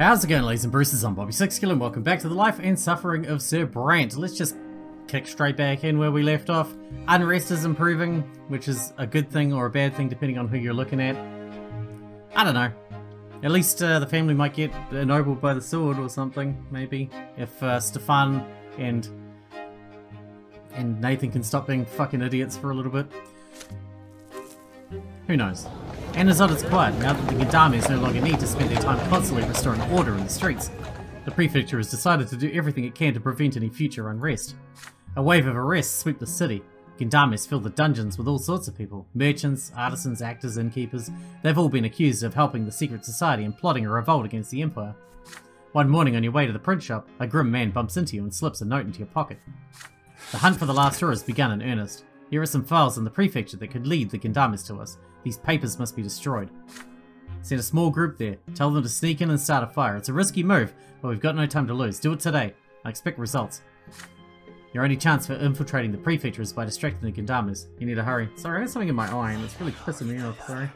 How's it going, ladies and Bruces? I'm Bobby Sixkilla and welcome back to the life and suffering of Sir Brante. Let's just kick straight back in where we left off. Unrest is improving, which is a good thing or a bad thing depending on who you're looking at. I don't know. At least the family might get ennobled by the sword or something, maybe. If Stefan and Nathan can stop being fucking idiots for a little bit. Who knows? Anazot is quiet now that the Gendarmes no longer need to spend their time constantly restoring order in the streets. The prefecture has decided to do everything it can to prevent any future unrest. A wave of arrests sweep the city. Gendarmes fill the dungeons with all sorts of people. Merchants, artisans, actors, innkeepers. They've all been accused of helping the secret society and plotting a revolt against the Empire. One morning on your way to the print shop, a grim man bumps into you and slips a note into your pocket. The hunt for the last straw has begun in earnest. Here are some files in the prefecture that could lead the Gendarmes to us. These papers must be destroyed. Send a small group there. Tell them to sneak in and start a fire. It's a risky move, but we've got no time to lose. Do it today. I expect results. Your only chance for infiltrating the prefecture is by distracting the Gendarmes. You need to hurry. Sorry, I have something in my eye and it's really pissing me off, sorry.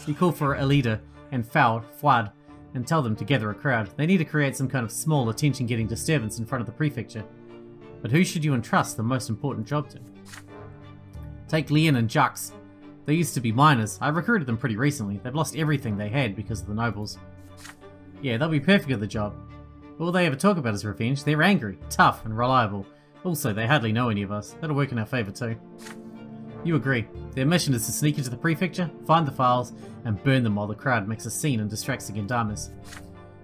You call for a leader and Fouad and tell them to gather a crowd. They need to create some kind of small attention-getting disturbance in front of the prefecture. But who should you entrust the most important job to? Take Leon and Jux. They used to be miners. I recruited them pretty recently. They've lost everything they had because of the nobles. Yeah, they'll be perfect at the job. All they ever talk about is revenge. They're angry, tough, and reliable. Also, they hardly know any of us. That'll work in our favour too. You agree. Their mission is to sneak into the prefecture, find the files, and burn them while the crowd makes a scene and distracts the Gendarmes.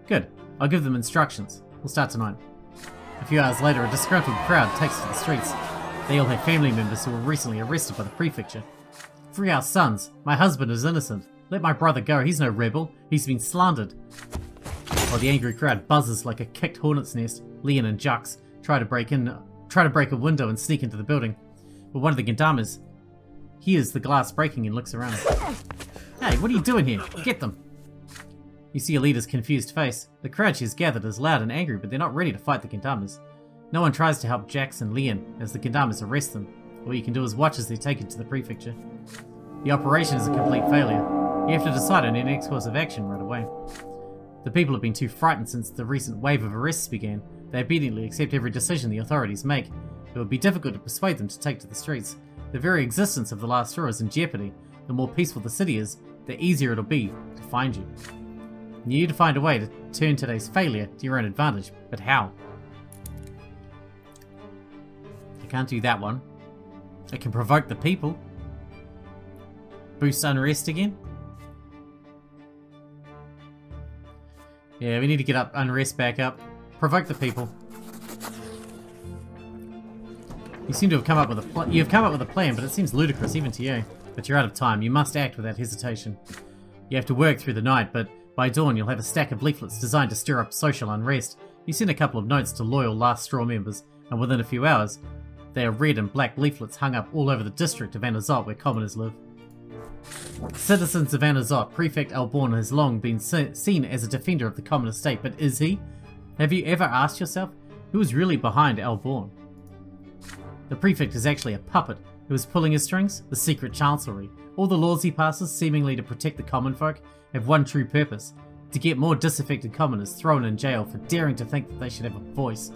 Good. I'll give them instructions. We'll start tonight. A few hours later, a disgruntled crowd takes to the streets. They all have family members who were recently arrested by the prefecture. Free our sons. My husband is innocent. Let my brother go. He's no rebel. He's been slandered. While the angry crowd buzzes like a kicked hornet's nest, Leon and Jux try to break a window and sneak into the building. But one of the Gendarmes hears the glass breaking and looks around. Hey, what are you doing here? Get them! You see a leader's confused face. The crowd she's gathered is loud and angry, but they're not ready to fight the Gendarmes. No one tries to help Jax and Leon as the Gendarmes arrest them. All you can do is watch as they take it to the prefecture. The operation is a complete failure. You have to decide on your next course of action right away. The people have been too frightened since the recent wave of arrests began. They obediently accept every decision the authorities make. It would be difficult to persuade them to take to the streets. The very existence of the last straw is in jeopardy. The more peaceful the city is, the easier it'll be to find you. You need to find a way to turn today's failure to your own advantage, but how? I can't do that one. I can provoke the people. Boost unrest again? Yeah, we need to get up unrest back up. Provoke the people. You seem to have come up with a plan, but it seems ludicrous even to you. But you're out of time. You must act without hesitation. You have to work through the night, but by dawn you'll have a stack of leaflets designed to stir up social unrest. You send a couple of notes to loyal Last Straw members, and within a few hours, they are red and black leaflets hung up all over the district of Anazot where commoners live. Citizens of Anazot, Prefect Alborn has long been seen as a defender of the common estate, but is he? Have you ever asked yourself, who is really behind Alborn? The Prefect is actually a puppet. Who is pulling his strings? The secret chancellery. All the laws he passes, seemingly to protect the common folk, have one true purpose: to get more disaffected commoners thrown in jail for daring to think that they should have a voice.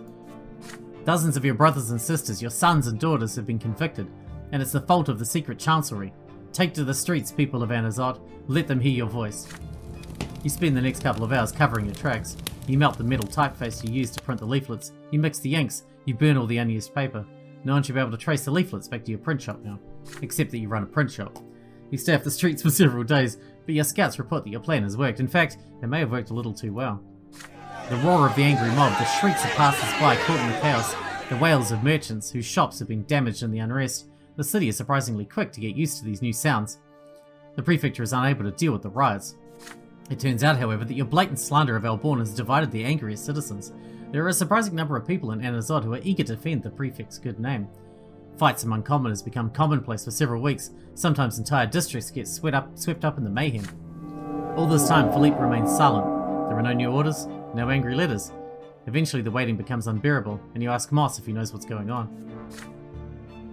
Dozens of your brothers and sisters, your sons and daughters have been convicted, and it's the fault of the secret chancellery. Take to the streets, people of Anazot. Let them hear your voice. You spend the next couple of hours covering your tracks. You melt the metal typeface you used to print the leaflets. You mix the inks. You burn all the unused paper. No one should be able to trace the leaflets back to your print shop now, except that you run a print shop. You stay off the streets for several days, but your scouts report that your plan has worked. In fact, it may have worked a little too well. The roar of the angry mob, the shrieks of passers-by caught in the chaos, the wails of merchants whose shops have been damaged in the unrest. The city is surprisingly quick to get used to these new sounds. The prefecture is unable to deal with the riots. It turns out, however, that your blatant slander of Alborn has divided the angriest citizens. There are a surprising number of people in Anazot who are eager to defend the prefect's good name. Fights among commoners become commonplace for several weeks. Sometimes entire districts get swept up in the mayhem. All this time, Philippe remains silent. There are no new orders, no angry letters. Eventually the waiting becomes unbearable, and you ask Moss if he knows what's going on.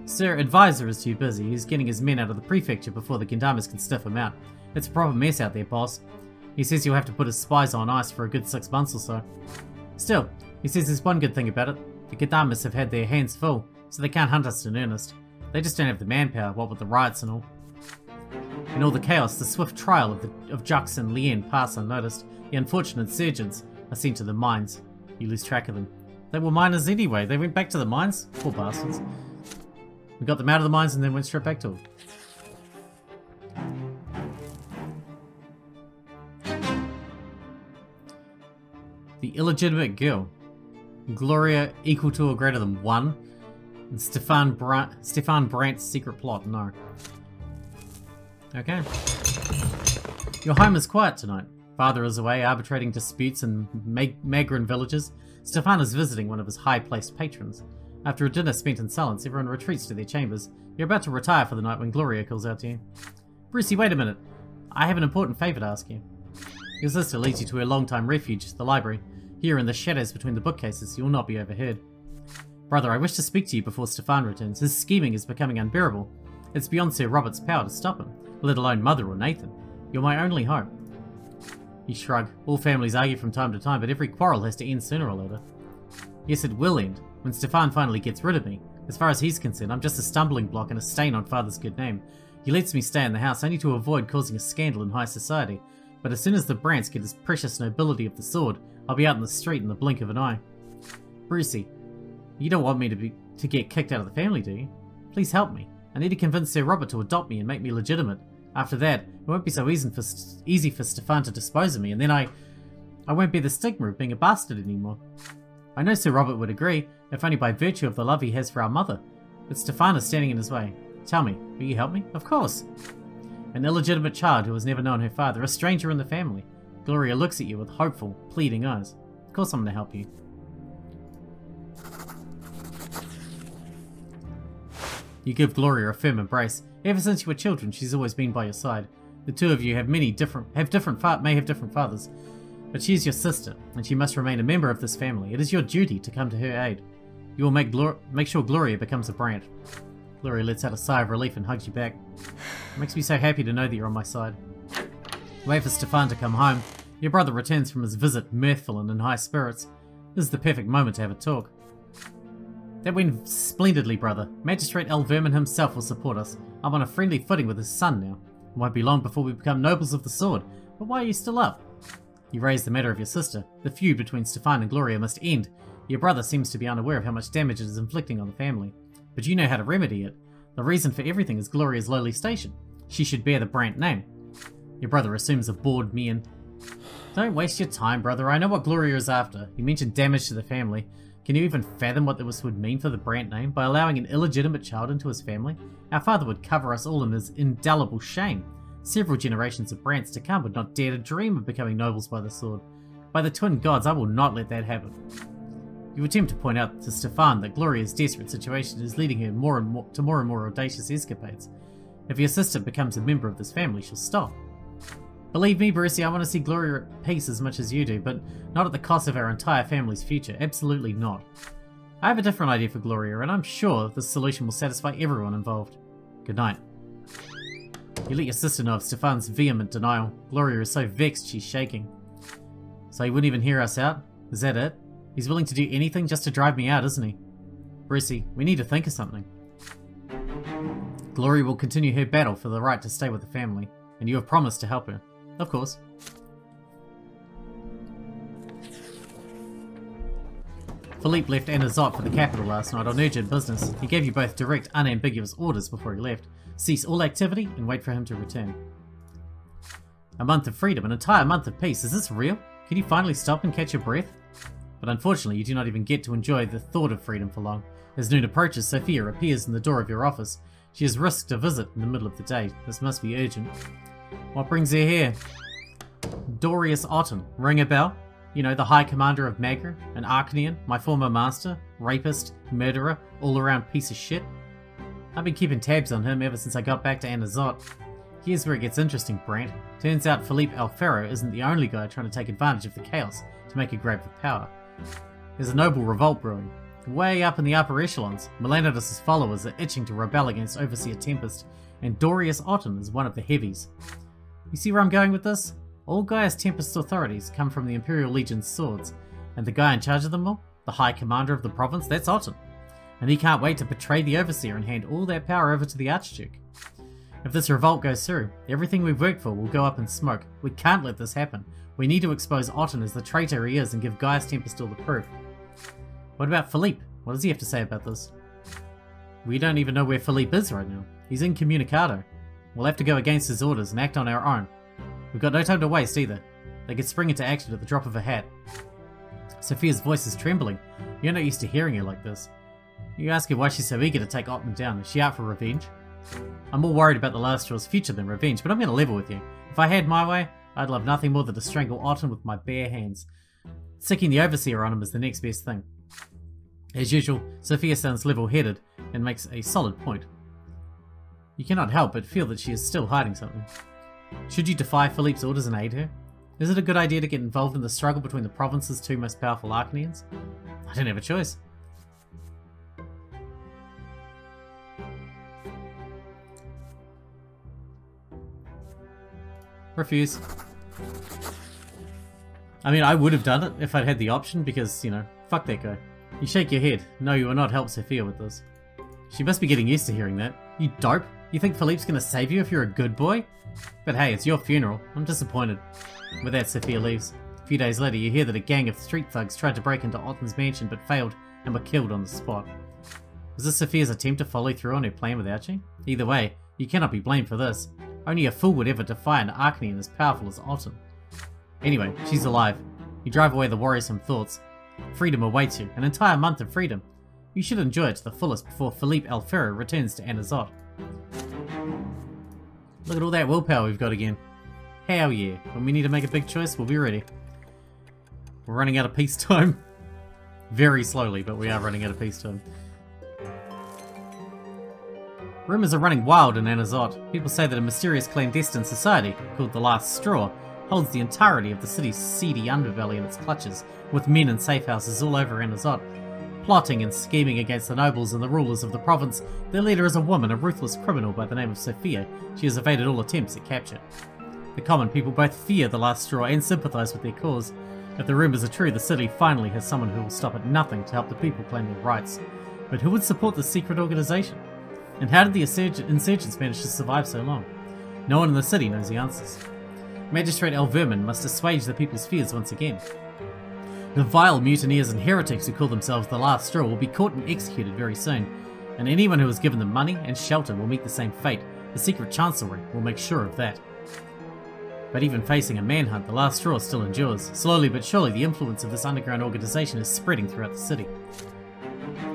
Sir, Advisor is too busy. He's getting his men out of the prefecture before the Gendarmes can sniff him out. It's a proper mess out there, boss. He says you'll have to put his spies on ice for a good 6 months or so. Still, he says there's one good thing about it. The Gadamis have had their hands full, so they can't hunt us in earnest. They just don't have the manpower, what with the riots and all. In all the chaos, the swift trial of Jux and Lien pass unnoticed. The unfortunate surgeons are sent to the mines. You lose track of them. They were miners anyway. They went back to the mines. Poor bastards. We got them out of the mines and then went straight back to them. The illegitimate girl. Gloria equal to or greater than 1. And Stefan Brant's secret plot. No. Okay. Your home is quiet tonight. Father is away arbitrating disputes in Magrin villages. Stefan is visiting one of his high-placed patrons. After a dinner spent in silence, everyone retreats to their chambers. You're about to retire for the night when Gloria calls out to you. Brucey, wait a minute. I have an important favour to ask you. Your sister leads you to her long-time refuge, the library. Here in the shadows between the bookcases, you will not be overheard. Brother, I wish to speak to you before Stefan returns. His scheming is becoming unbearable. It's beyond Sir Robert's power to stop him, let alone Mother or Nathan. You're my only hope. You shrug. All families argue from time to time, but every quarrel has to end sooner or later. Yes, it will end, when Stefan finally gets rid of me. As far as he's concerned, I'm just a stumbling block and a stain on Father's good name. He lets me stay in the house only to avoid causing a scandal in high society. But as soon as the Brants get his precious nobility of the sword, I'll be out in the street in the blink of an eye. Brucey, you don't want me to get kicked out of the family, do you? Please help me. I need to convince Sir Robert to adopt me and make me legitimate. After that, it won't be so easy for Stefan to dispose of me, and then I won't bear the stigma of being a bastard anymore. I know Sir Robert would agree, if only by virtue of the love he has for our mother. But Stefan is standing in his way. Tell me, will you help me? Of course. An illegitimate child who has never known her father, a stranger in the family. Gloria looks at you with hopeful, pleading eyes. Of course I'm going to help you. You give Gloria a firm embrace. Ever since you were children, she's always been by your side. The two of you may have different fathers, but she is your sister, and she must remain a member of this family. It is your duty to come to her aid. You will make sure Gloria becomes a Brant. Gloria lets out a sigh of relief and hugs you back. It makes me so happy to know that you're on my side. Wait for Stefan to come home. Your brother returns from his visit mirthful and in high spirits. This is the perfect moment to have a talk. That went splendidly, brother. Magistrate L. Vermin himself will support us. I'm on a friendly footing with his son now. It won't be long before we become nobles of the sword. But why are you still up? You raised the matter of your sister. The feud between Stefan and Gloria must end. Your brother seems to be unaware of how much damage it is inflicting on the family. But you know how to remedy it. The reason for everything is Gloria's lowly station. She should bear the Brant name. Your brother assumes a bored mien. Don't waste your time, brother. I know what Gloria is after. You mentioned damage to the family. Can you even fathom what this would mean for the Brant name? By allowing an illegitimate child into his family, our father would cover us all in his indelible shame. Several generations of Brants to come would not dare to dream of becoming nobles by the sword. By the twin gods, I will not let that happen. You attempt to point out to Stefan that Gloria's desperate situation is leading her to more and more audacious escapades. If your sister becomes a member of this family, she'll stop. Believe me, Brucey, I want to see Gloria at peace as much as you do, but not at the cost of our entire family's future. Absolutely not. I have a different idea for Gloria, and I'm sure this solution will satisfy everyone involved. Good night. You let your sister know of Stefan's vehement denial. Gloria is so vexed she's shaking. So he wouldn't even hear us out? Is that it? He's willing to do anything just to drive me out, isn't he? Brucey, we need to think of something. Gloria will continue her battle for the right to stay with the family, and you have promised to help her. Of course. Philippe left Anazot for the capital last night on urgent business. He gave you both direct, unambiguous orders before he left. Cease all activity and wait for him to return. A month of freedom, an entire month of peace. Is this real? Can you finally stop and catch your breath? But unfortunately, you do not even get to enjoy the thought of freedom for long. As noon approaches, Sophia appears in the door of your office. She has risked a visit in the middle of the day. This must be urgent. What brings her here? Dorius Otten. Ring a bell? You know, the High Commander of Magrin, an Arknian, my former master, rapist, murderer, all-around piece of shit. I've been keeping tabs on him ever since I got back to Anazot. Here's where it gets interesting, Brant. Turns out Philippe Alfaro isn't the only guy trying to take advantage of the chaos to make a grab for power. There's a noble revolt brewing. Way up in the upper echelons, Melanidas' followers are itching to rebel against Overseer Tempest, and Dorius Otten is one of the heavies. You see where I'm going with this? All Gaia's Tempest authorities come from the Imperial Legion's swords, and the guy in charge of them all, the High Commander of the province, that's Otten. And he can't wait to betray the Overseer and hand all that power over to the Archduke. If this revolt goes through, everything we've worked for will go up in smoke. We can't let this happen. We need to expose Otten as the traitor he is and give Gaia's Tempest all the proof. What about Philippe? What does he have to say about this? We don't even know where Philippe is right now. He's incommunicado. We'll have to go against his orders and act on our own. We've got no time to waste either. They could spring into action at the drop of a hat. Sophia's voice is trembling. You're not used to hearing her like this. You ask her why she's so eager to take Otten down. Is she out for revenge? I'm more worried about the last straw's future than revenge, but I'm going to level with you. If I had my way, I'd love nothing more than to strangle Otten with my bare hands. Sicking the Overseer on him is the next best thing. As usual, Sophia sounds level-headed and makes a solid point. You cannot help but feel that she is still hiding something. Should you defy Philippe's orders and aid her? Is it a good idea to get involved in the struggle between the province's two most powerful Arknians? I don't have a choice. Refuse. I mean, I would have done it if I'd had the option because, you know, fuck that guy. You shake your head. No, you will not help Sophia with this. She must be getting used to hearing that. You dope. You think Philippe's gonna save you if you're a good boy? But hey, it's your funeral. I'm disappointed. With that, Sophia leaves. A few days later, you hear that a gang of street thugs tried to break into Otten's mansion but failed and were killed on the spot. Was this Sophia's attempt to follow through on her plan without you? Either way, you cannot be blamed for this. Only a fool would ever defy an Arknian as powerful as Otten. Anyway, she's alive. You drive away the worrisome thoughts. Freedom awaits you, an entire month of freedom. You should enjoy it to the fullest before Philippe Alfero returns to Anazot. Look at all that willpower we've got again. Hell yeah. When we need to make a big choice, we'll be ready. We're running out of peacetime. Very slowly, but we are running out of peacetime. Rumours are running wild in Anazot. People say that a mysterious clandestine society, called the Last Straw, holds the entirety of the city's seedy underbelly in its clutches, with men in safe houses all over Anazot. Plotting and scheming against the nobles and the rulers of the province, their leader is a woman, a ruthless criminal by the name of Sophia. She has evaded all attempts at capture. The common people both fear the Last Straw and sympathise with their cause. If the rumours are true, the city finally has someone who will stop at nothing to help the people claim their rights. But who would support this secret organisation? And how did the insurgents manage to survive so long? No one in the city knows the answers. Magistrate Elverman must assuage the people's fears once again. The vile mutineers and heretics who call themselves the Last Straw will be caught and executed very soon, and anyone who has given them money and shelter will meet the same fate. The secret chancellery will make sure of that. But even facing a manhunt, the Last Straw still endures. Slowly but surely, the influence of this underground organisation is spreading throughout the city.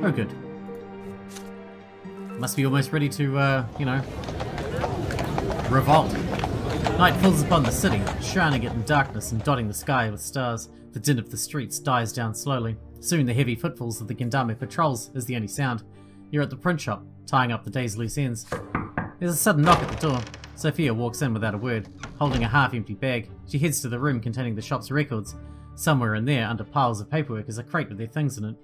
Oh good. Must be almost ready to, you know, revolt. Night falls upon the city, shrouding it in darkness and dotting the sky with stars. The din of the streets dies down slowly. Soon the heavy footfalls of the Gendame patrols is the only sound. You're at the print shop, tying up the day's loose ends. There's a sudden knock at the door. Sophia walks in without a word, holding a half-empty bag. She heads to the room containing the shop's records. Somewhere in there, under piles of paperwork, is a crate with their things in it.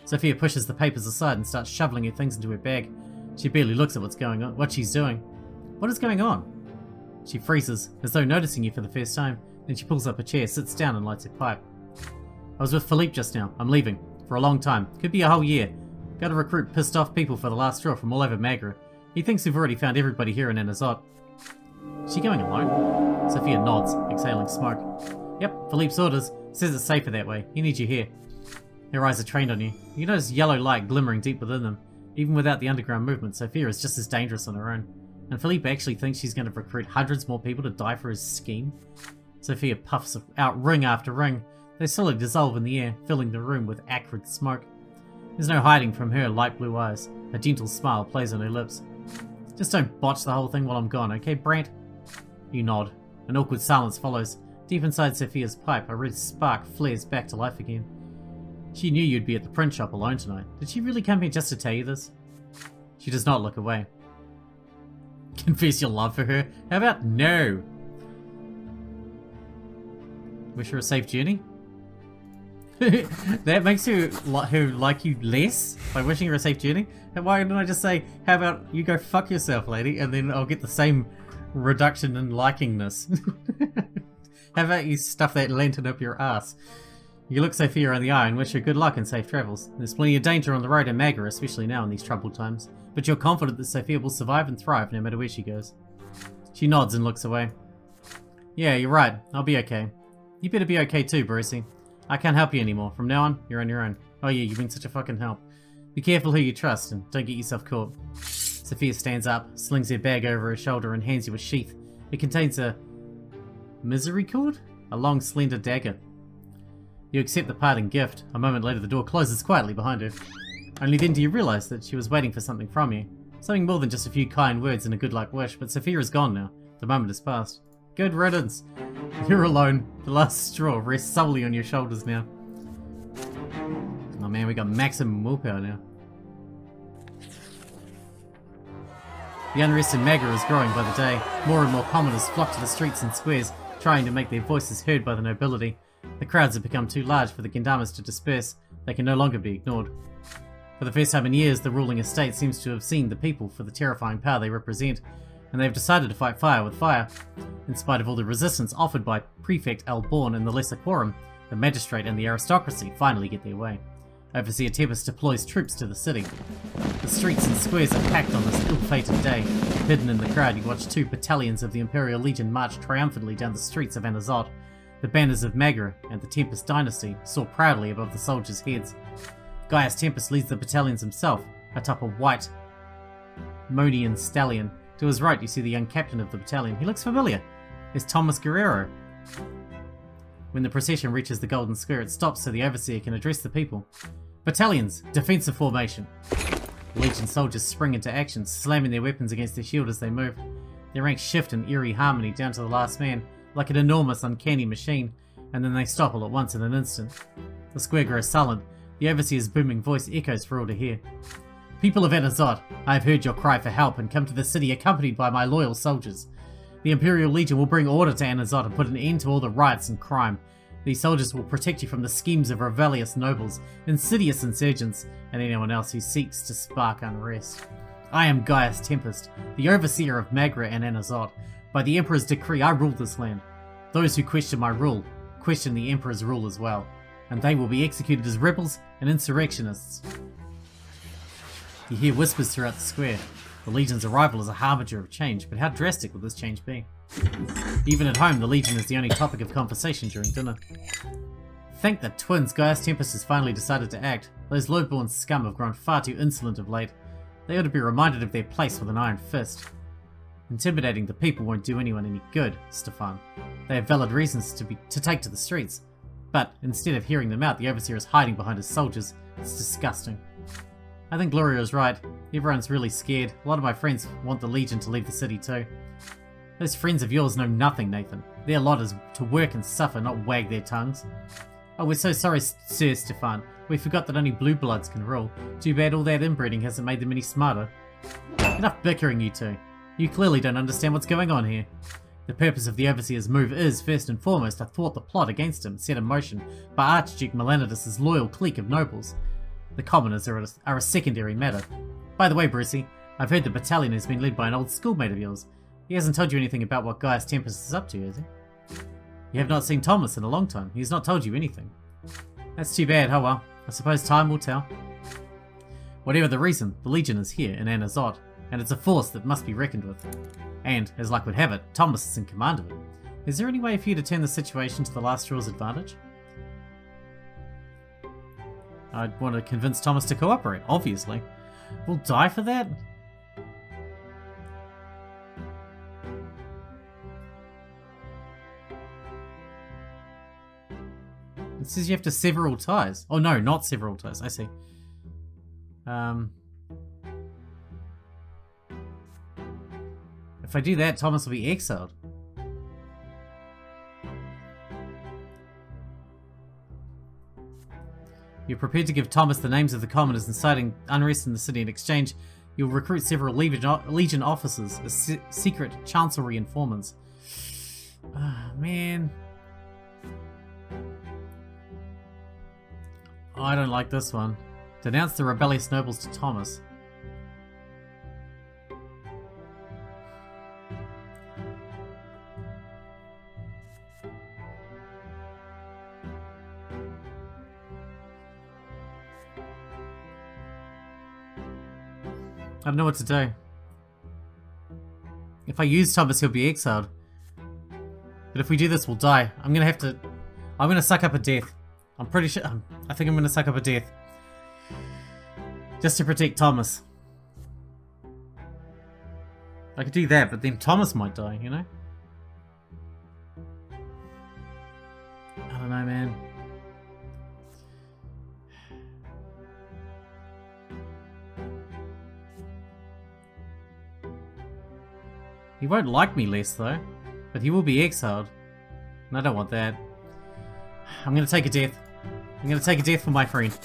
Sophia pushes the papers aside and starts shoveling her things into her bag. She barely looks at what she's doing. What is going on? She freezes, as though noticing you for the first time. Then she pulls up a chair, sits down and lights a pipe. I was with Philippe just now. I'm leaving. For a long time. Could be a whole year. Gotta recruit pissed off people for the Last Straw from all over Magra. He thinks we've already found everybody here in Anazot. Is she going alone? Sophia nods, exhaling smoke. Yep, Philippe's orders. Says it's safer that way. He needs you here. Her eyes are trained on you. You notice yellow light glimmering deep within them. Even without the underground movement, Sophia is just as dangerous on her own. And Philippe actually thinks she's going to recruit hundreds more people to die for his scheme. Sophia puffs out ring after ring. They slowly dissolve in the air, filling the room with acrid smoke. There's no hiding from her light blue eyes. A gentle smile plays on her lips. Just don't botch the whole thing while I'm gone, okay, Brant? You nod. An awkward silence follows. Deep inside Sophia's pipe, a red spark flares back to life again. She knew you'd be at the print shop alone tonight. Did she really come here just to tell you this? She does not look away. Confess your love for her? How about no? Wish her a safe journey? That makes her like you less by wishing her a safe journey? And why didn't I just say, how about you go fuck yourself, lady, and then I'll get the same reduction in likingness? How about you stuff that lantern up your ass? You look Sophia in the eye and wish her good luck and safe travels. There's plenty of danger on the road in Magra, especially now in these troubled times. But you're confident that Sophia will survive and thrive no matter where she goes. She nods and looks away. Yeah, you're right. I'll be okay. You better be okay too, Brucey. I can't help you anymore. From now on, you're on your own. Oh yeah, you've been such a fucking help. Be careful who you trust and don't get yourself caught. Sophia stands up, slings her bag over her shoulder and hands you a sheath. It contains a... misericord? A long, slender dagger. You accept the parting gift. A moment later the door closes quietly behind her. Only then do you realise that she was waiting for something from you. Something more than just a few kind words and a good luck wish, but Sophia is gone now. The moment has passed. Good riddance. You're alone. The last straw rests solely on your shoulders now. Oh man, we got maximum willpower now. The unrest in Magra is growing by the day. More and more commoners flock to the streets and squares, trying to make their voices heard by the nobility. The crowds have become too large for the gendarmes to disperse. They can no longer be ignored. For the first time in years, the ruling estate seems to have seen the people for the terrifying power they represent, and they have decided to fight fire with fire. In spite of all the resistance offered by Prefect Alborn and the Lesser Quorum, the magistrate and the aristocracy finally get their way. Overseer Tempest deploys troops to the city. The streets and squares are packed on this ill-fated day. Hidden in the crowd, you watch 2 battalions of the Imperial Legion march triumphantly down the streets of Anazot. The banners of Magra and the Tempest dynasty soar proudly above the soldiers' heads. Gaius Tempest leads the battalions himself, atop a white Monian stallion. To his right, you see the young captain of the battalion. He looks familiar. It's Thomas Guerrero. When the procession reaches the Golden Square, it stops so the overseer can address the people. Battalions, defensive formation. Legion soldiers spring into action, slamming their weapons against their shield as they move. Their ranks shift in eerie harmony down to the last man, like an enormous, uncanny machine, and then they stop all at once in an instant. The square grows silent. The overseer's booming voice echoes for all to hear. People of Anazot, I have heard your cry for help and come to the city accompanied by my loyal soldiers. The Imperial Legion will bring order to Anazot and put an end to all the riots and crime. These soldiers will protect you from the schemes of rebellious nobles, insidious insurgents, and anyone else who seeks to spark unrest. I am Gaius Tempest, the overseer of Magra and Anazot. By the Emperor's decree, I rule this land. Those who question my rule, question the Emperor's rule as well, and they will be executed as rebels and insurrectionists. You hear whispers throughout the square. The Legion's arrival is a harbinger of change, but how drastic will this change be? Even at home, the Legion is the only topic of conversation during dinner. Thank the twins, Gaius Tempest has finally decided to act. Those low-born scum have grown far too insolent of late. They ought to be reminded of their place with an iron fist. Intimidating the people won't do anyone any good, Stefan. They have valid reasons to take to the streets. But instead of hearing them out, the overseer is hiding behind his soldiers. It's disgusting. I think Gloria is right. Everyone's really scared. A lot of my friends want the Legion to leave the city too. Those friends of yours know nothing, Nathan. Their lot is to work and suffer, not wag their tongues. Oh, we're so sorry, Sir Stefan. We forgot that only blue bloods can rule. Too bad all that inbreeding hasn't made them any smarter. Enough bickering, you two. You clearly don't understand what's going on here. The purpose of the Overseer's move is, first and foremost, to thwart the plot against him set in motion by Archduke Melanidas' loyal clique of nobles. The commoners are a secondary matter. By the way, Brucey, I've heard the battalion has been led by an old schoolmate of yours. He hasn't told you anything about what Gaius Tempest is up to, has he? You have not seen Thomas in a long time. He has not told you anything. That's too bad. Oh well. I suppose time will tell. Whatever the reason, the Legion is here in Anazot, and it's a force that must be reckoned with. And, as luck would have it, Thomas is in command of it. Is there any way for you to turn the situation to the last straw's advantage? I'd want to convince Thomas to cooperate, obviously. We'll die for that? It says you have to sever all ties. Oh no, not sever all ties. I see. If I do that, Thomas will be exiled. You're prepared to give Thomas the names of the commoners inciting unrest in the city. In exchange, you'll recruit several Legion officers as secret chancellery informants. Ah, man. Oh, I don't like this one. Denounce the rebellious nobles to Thomas. don't know what to do. If I use Thomas, he'll be exiled. But if we do this, we'll die. I'm gonna suck up a death. I'm pretty sure, I think I'm gonna suck up a death. Just to protect Thomas. I could do that, but then Thomas might die, you know? I don't know, man. He won't like me less, though. But he will be exiled. And I don't want that. I'm gonna take a death. I'm gonna take a death for my friend.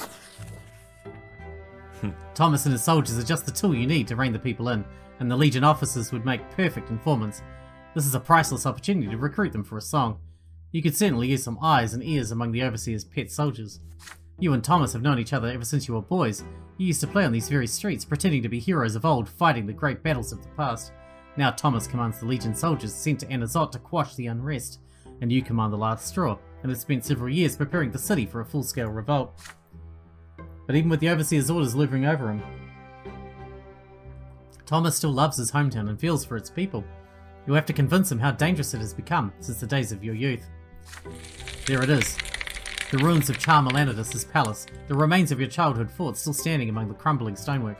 Thomas and his soldiers are just the tool you need to rein the people in, and the Legion officers would make perfect informants. This is a priceless opportunity to recruit them for a song. You could certainly use some eyes and ears among the Overseer's pet soldiers. You and Thomas have known each other ever since you were boys. You used to play on these very streets, pretending to be heroes of old, fighting the great battles of the past. Now Thomas commands the Legion soldiers sent to Anazot to quash the unrest, and you command the last straw, and have spent several years preparing the city for a full-scale revolt. But even with the Overseer's orders looming over him, Thomas still loves his hometown and feels for its people. You'll have to convince him how dangerous it has become since the days of your youth. There it is. The ruins of Charmelanidus' palace, the remains of your childhood fort still standing among the crumbling stonework.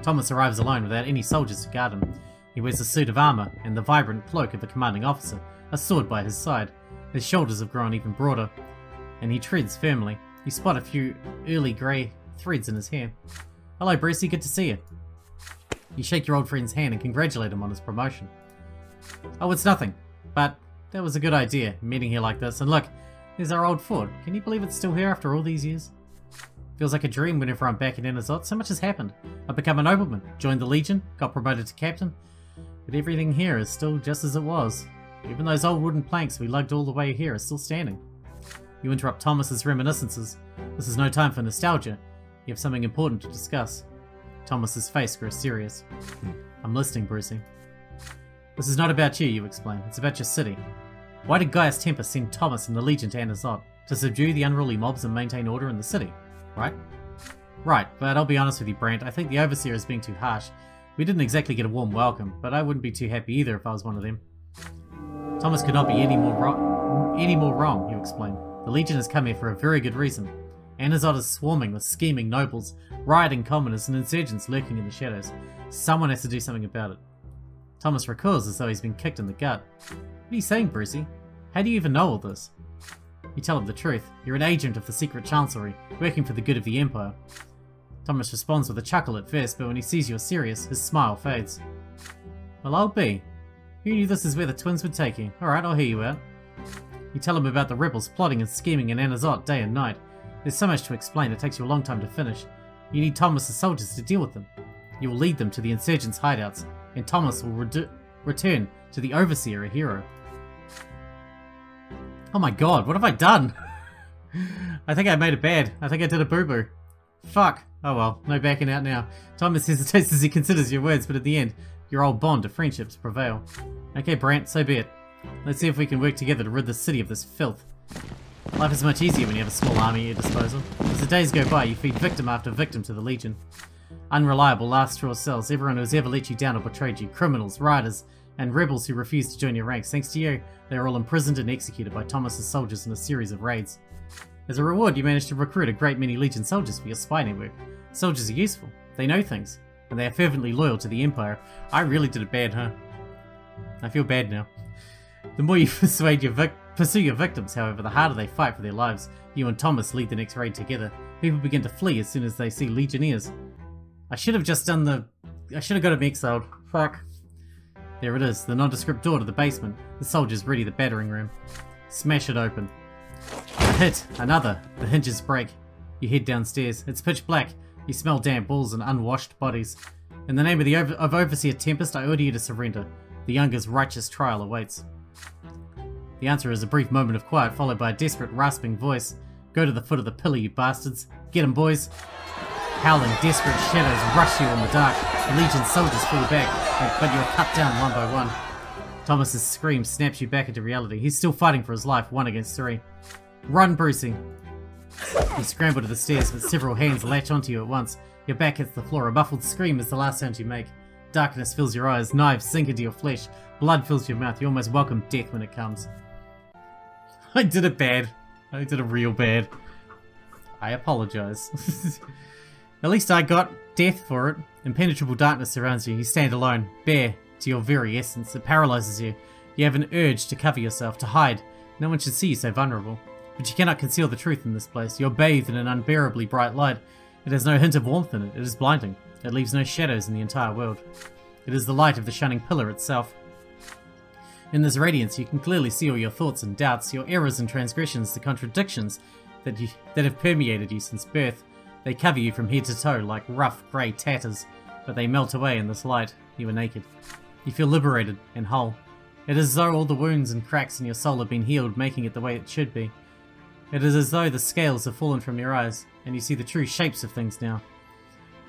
Thomas arrives alone without any soldiers to guard him. He wears a suit of armour and the vibrant cloak of a commanding officer, a sword by his side. His shoulders have grown even broader, and he treads firmly. You spot a few early grey threads in his hair. Hello, Brucey, good to see you. You shake your old friend's hand and congratulate him on his promotion. Oh, it's nothing, but that was a good idea, meeting here like this. And look, there's our old fort. Can you believe it's still here after all these years? Feels like a dream whenever I'm back in Anazot. So much has happened. I've become a nobleman, joined the Legion, got promoted to captain, but everything here is still just as it was. Even those old wooden planks we lugged all the way here are still standing. You interrupt Thomas's reminiscences. This is no time for nostalgia. You have something important to discuss. Thomas's face grows serious. I'm listening, Brucey. This is not about you, you explain. It's about your city. Why did Gaius Tempest send Thomas and the Legion to Anazot? To subdue the unruly mobs and maintain order in the city, right? Right, but I'll be honest with you, Brant. I think the Overseer is being too harsh. We didn't exactly get a warm welcome, but I wouldn't be too happy either if I was one of them. Thomas could not be any more wrong, you explain. The Legion has come here for a very good reason. Anazot is swarming with scheming nobles, rioting commoners and insurgents lurking in the shadows. Someone has to do something about it. Thomas recoils as though he's been kicked in the gut. What are you saying, Brucey? How do you even know all this? You tell him the truth. You're an agent of the secret chancellery, working for the good of the Empire. Thomas responds with a chuckle at first, but when he sees you're serious, his smile fades. Well, I'll be. Who knew this is where the twins would take you? Alright, I'll hear you out. You tell him about the rebels plotting and scheming in Anazot day and night. There's so much to explain, it takes you a long time to finish. You need Thomas's soldiers to deal with them. You will lead them to the insurgents' hideouts, and Thomas will return to the Overseer a hero. Oh my god, what have I done? I think I made it bad. I think I did a boo-boo. Fuck. Oh well, no backing out now. Thomas hesitates as he considers your words, but at the end, your old bond of friendships prevail. Okay, Brant, so be it. Let's see if we can work together to rid the city of this filth. Life is much easier when you have a small army at your disposal. As the days go by, you feed victim after victim to the Legion. Unreliable last straw cells, everyone who has ever let you down or betrayed you, criminals, rioters, and rebels who refuse to join your ranks. Thanks to you, they are all imprisoned and executed by Thomas's soldiers in a series of raids. As a reward, you managed to recruit a great many Legion soldiers for your spy network. Soldiers are useful, they know things, and they are fervently loyal to the Empire. I really did it bad, huh? I feel bad now. The more you pursue your victims, however, the harder they fight for their lives. You and Thomas lead the next raid together. People begin to flee as soon as they see Legionnaires. I should have just done the... I should have got him exiled. Fuck. There it is, the nondescript door to the basement. The soldiers ready the battering ram. Smash it open. A hit, another. The hinges break. You head downstairs. It's pitch black. You smell damp walls and unwashed bodies. In the name of Overseer Tempest, I order you to surrender. The younger's righteous trial awaits. The answer is a brief moment of quiet, followed by a desperate, rasping voice. Go to the foot of the pillar, you bastards. Get 'em, boys. Howling, desperate shadows rush you in the dark. The Legion soldiers fall back, but you're cut down one by one. Thomas's scream snaps you back into reality. He's still fighting for his life, 1 against 3. Run, Brucey! You scramble to the stairs, but several hands latch onto you at once. Your back hits the floor, a muffled scream is the last sound you make. Darkness fills your eyes, knives sink into your flesh, blood fills your mouth, you almost welcome death when it comes. I did it bad. I did it real bad. I apologize. At least I got death for it. Impenetrable darkness surrounds you. You stand alone, bare to your very essence. It paralyzes you. You have an urge to cover yourself, to hide. No one should see you so vulnerable. But you cannot conceal the truth in this place. You're bathed in an unbearably bright light. It has no hint of warmth in it. It is blinding. It leaves no shadows in the entire world. It is the light of the shining pillar itself. In this radiance, you can clearly see all your thoughts and doubts, your errors and transgressions, the contradictions that have permeated you since birth. They cover you from head to toe like rough, grey tatters, but they melt away in this light. You are naked. You feel liberated and whole. It is as though all the wounds and cracks in your soul have been healed, making it the way it should be. It is as though the scales have fallen from your eyes, and you see the true shapes of things now.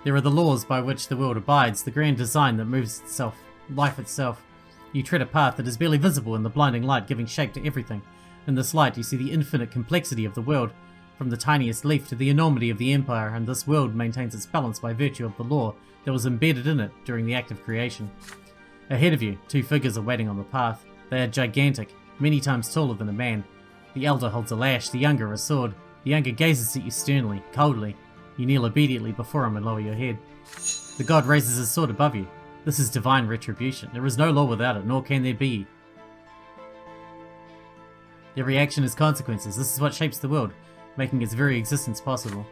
There are the laws by which the world abides, the grand design that moves itself, life itself. You tread a path that is barely visible in the blinding light, giving shape to everything. In this light, you see the infinite complexity of the world, from the tiniest leaf to the enormity of the empire, and this world maintains its balance by virtue of the law that was embedded in it during the act of creation. Ahead of you, two figures are waiting on the path. They are gigantic, many times taller than a man. The elder holds a lash, the younger a sword. The younger gazes at you sternly, coldly. You kneel obediently before him and lower your head. The god raises his sword above you. This is divine retribution. There is no law without it, nor can there be. Every action has consequences. This is what shapes the world, making its very existence possible.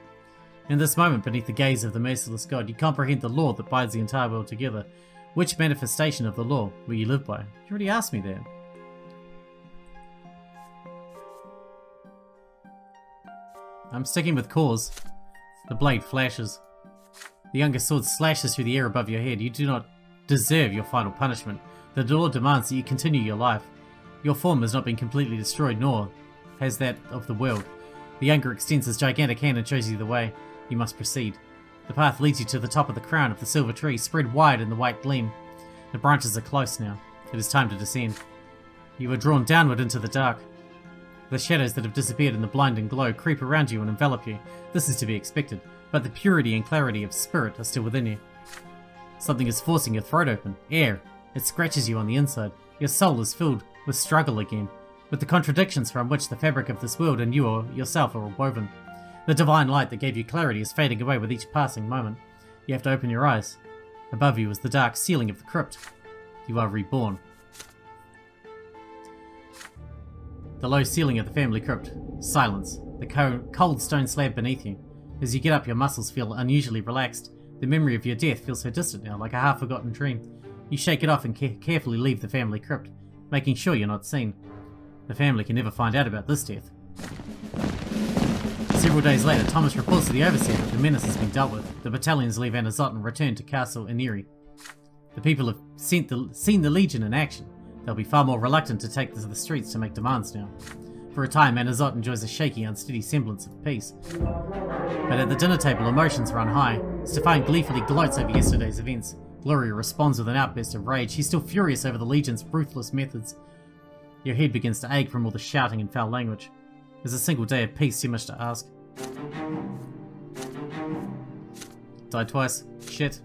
In this moment, beneath the gaze of the merciless god, you comprehend the law that binds the entire world together. Which manifestation of the law will you live by? You already asked me that. I'm sticking with cause. The blade flashes. The younger sword slashes through the air above your head. You do not deserve your final punishment. The law demands that you continue your life. Your form has not been completely destroyed, nor has that of the world. The younger extends his gigantic hand and shows you the way. You must proceed. The path leads you to the top of the crown of the silver tree, spread wide in the white gleam. The branches are close now. It is time to descend. You are drawn downward into the dark. The shadows that have disappeared in the blinding glow creep around you and envelop you. This is to be expected, but the purity and clarity of spirit are still within you. Something is forcing your throat open. Air. It scratches you on the inside. Your soul is filled with struggle again, with the contradictions from which the fabric of this world and you yourself are woven. The divine light that gave you clarity is fading away with each passing moment. You have to open your eyes. Above you is the dark ceiling of the crypt. You are reborn. The low ceiling of the family crypt. Silence. The cold stone slab beneath you. As you get up, your muscles feel unusually relaxed. The memory of your death feels so distant now, like a half-forgotten dream. You shake it off and carefully leave the family crypt, making sure you're not seen. The family can never find out about this death. Several days later, Thomas reports to the overseer that the menace has been dealt with. The battalions leave Anazot and return to Castle Iniri. The people have seen the Legion in action. They'll be far more reluctant to take to the streets to make demands now. For a time, Anazot enjoys a shaky, unsteady semblance of peace. But at the dinner table, emotions run high. Stefan gleefully gloats over yesterday's events. Gloria responds with an outburst of rage. She's still furious over the Legion's ruthless methods. Your head begins to ache from all the shouting and foul language. There's a single day of peace, too much to ask. Died twice. Shit.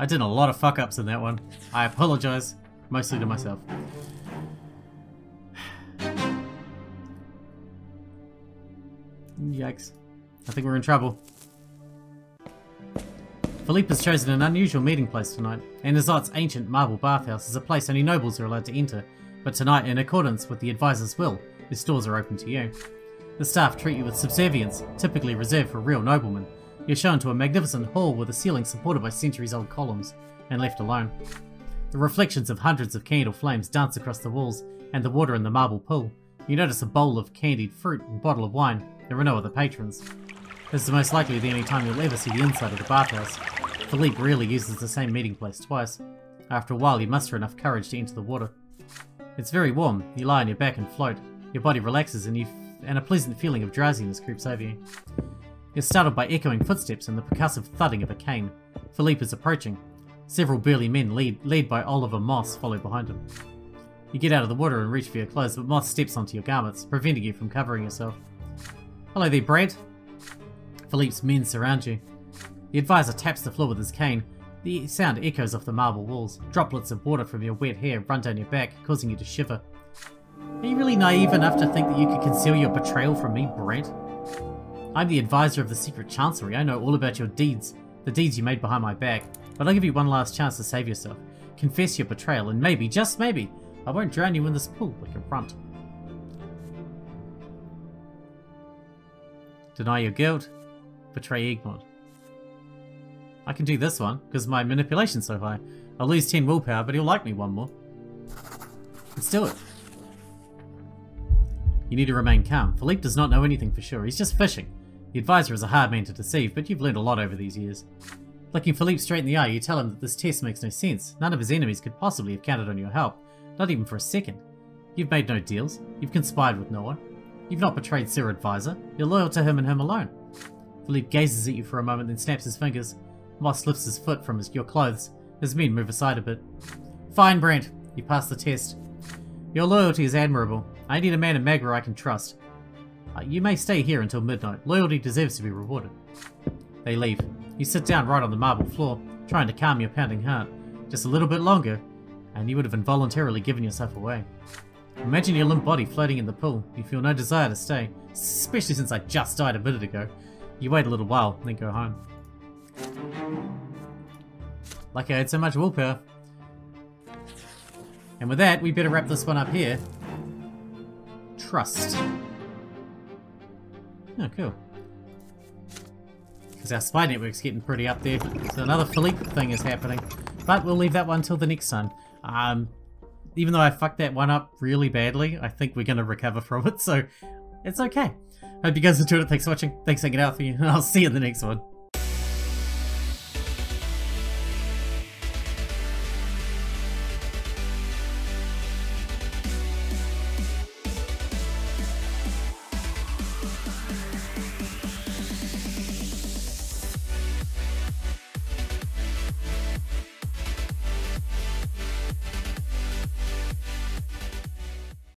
I did a lot of fuck-ups in that one. I apologize. Mostly to myself. Yikes. I think we're in trouble. Philippe has chosen an unusual meeting place tonight. Anazot's ancient marble bathhouse is a place only nobles are allowed to enter, but tonight, in accordance with the advisor's will, his doors are open to you. The staff treat you with subservience, typically reserved for real noblemen. You're shown to a magnificent hall with a ceiling supported by centuries-old columns, and left alone. The reflections of hundreds of candle flames dance across the walls, and the water in the marble pool. You notice a bowl of candied fruit and bottle of wine. There are no other patrons. This is most likely the only time you'll ever see the inside of the bathhouse. Philippe rarely uses the same meeting place twice. After a while, you muster enough courage to enter the water. It's very warm. You lie on your back and float. Your body relaxes and a pleasant feeling of drowsiness creeps over you. You're startled by echoing footsteps and the percussive thudding of a cane. Philippe is approaching. Several burly men, led by Oliver Moss, follow behind him. You get out of the water and reach for your clothes, but Moss steps onto your garments, preventing you from covering yourself. Hello there, Brante. Philippe's men surround you. The advisor taps the floor with his cane. The sound echoes off the marble walls. Droplets of water from your wet hair run down your back, causing you to shiver. Are you really naive enough to think that you could conceal your betrayal from me, Brante? I'm the advisor of the secret chancellery. I know all about your deeds, the deeds you made behind my back. But I'll give you one last chance to save yourself. Confess your betrayal, and maybe, just maybe, I won't drown you in this pool like a runt. Deny your guilt. Betray Egmont. I can do this one, because my manipulation's so high. I'll lose 10 willpower, but he'll like me one more. Let's do it. You need to remain calm. Philippe does not know anything for sure. He's just fishing. The advisor is a hard man to deceive, but you've learned a lot over these years. Looking Philippe straight in the eye, you tell him that this test makes no sense. None of his enemies could possibly have counted on your help. Not even for a second. You've made no deals. You've conspired with no one. You've not betrayed Sir Advisor. You're loyal to him and him alone. Philippe gazes at you for a moment, then snaps his fingers. Moss lifts his foot from your clothes. His men move aside a bit. Fine, Brante. You passed the test. Your loyalty is admirable. I need a man in Magra I can trust. You may stay here until midnight. Loyalty deserves to be rewarded. They leave. You sit down right on the marble floor, trying to calm your pounding heart. Just a little bit longer, and you would have involuntarily given yourself away. Imagine your limp body floating in the pool. You feel no desire to stay, especially since I just died a minute ago. You wait a little while, then go home. Like I had so much willpower. And with that, we better wrap this one up here. Trust. Oh, cool. Because our spy network's getting pretty up there. So another Philippe thing is happening. But we'll leave that one till the next time. Even though I fucked that one up really badly, I think we're going to recover from it. So it's okay. Hope you guys enjoyed it. Thanks for watching. Thanks for hanging out with me. And I'll see you in the next one.